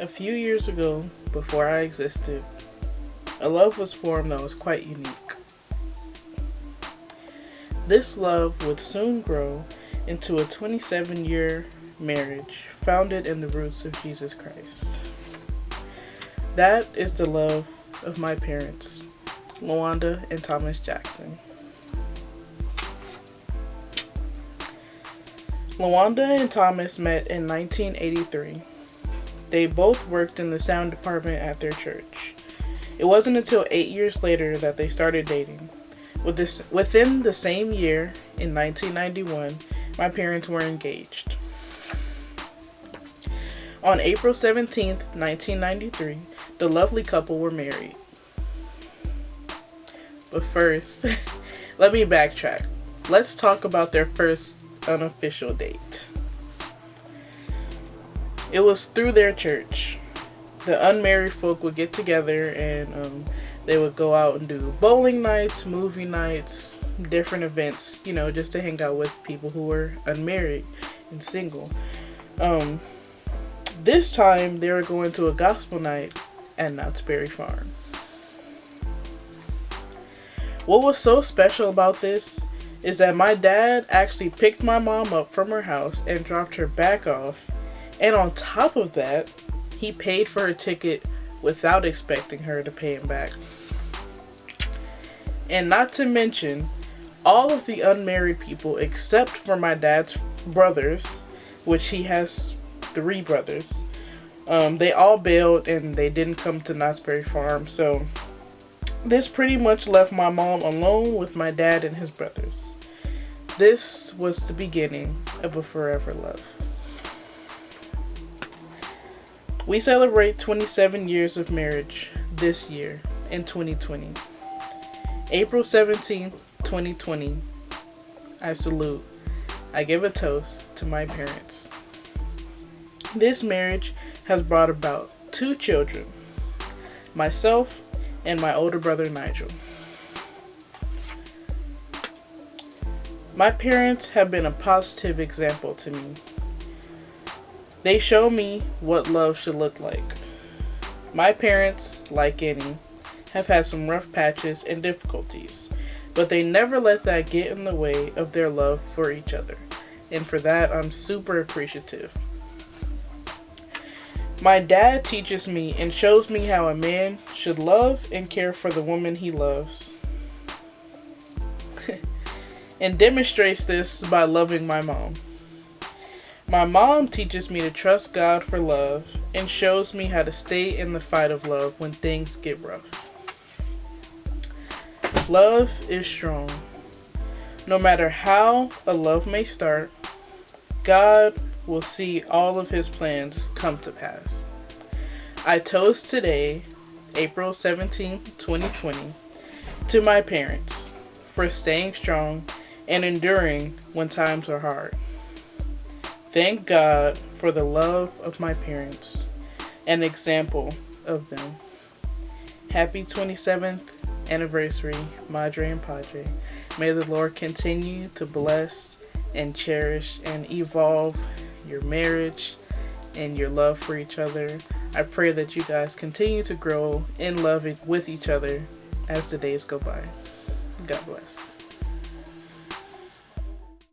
A few years ago, before I existed, a love was formed that was quite unique. This love would soon grow into a 27-year marriage founded in the roots of Jesus Christ. That is the love of my parents, Lawanda and Thomas Jackson. Lawanda and Thomas met in 1983. They both worked in the sound department at their church. It wasn't until 8 years later that they started dating. Within the same year, in 1991, my parents were engaged. On April 17th, 1993, the lovely couple were married. But first, let me backtrack. Let's talk about their first unofficial date. It was through their church. The unmarried folk would get together and they would go out and do bowling nights, movie nights, different events, just to hang out with people who were unmarried and single. This time they were going to a gospel night at Knott's Berry Farm. What was so special about this is that my dad actually picked my mom up from her house and dropped her back off. And on top of that, he paid for her ticket without expecting her to pay him back. And not to mention, all of the unmarried people, except for my dad's brothers, which he has 3 brothers, they all bailed and they didn't come to Knott's Berry Farm. So this pretty much left my mom alone with my dad and his brothers. This was the beginning of a forever love. We celebrate 27 years of marriage this year in 2020. April 17th, 2020. I salute. I give a toast to my parents. This marriage has brought about 2 children, myself and my older brother Nigel. My parents have been a positive example to me. They show me what love should look like. My parents, like any, have had some rough patches and difficulties, but they never let that get in the way of their love for each other, and for that I'm super appreciative. My dad teaches me and shows me how a man should love and care for the woman he loves, and demonstrates this by loving my mom. My mom teaches me to trust God for love and shows me how to stay in the fight of love when things get rough. Love is strong. No matter how a love may start, God will see all of his plans come to pass. I toast today, April 17th, 2020, to my parents for staying strong and enduring when times are hard. Thank God for the love of my parents, an example of them. Happy 27th anniversary, Madre and Padre. May the Lord continue to bless and cherish and evolve your marriage and your love for each other. I pray that you guys continue to grow in love with each other as the days go by. God bless.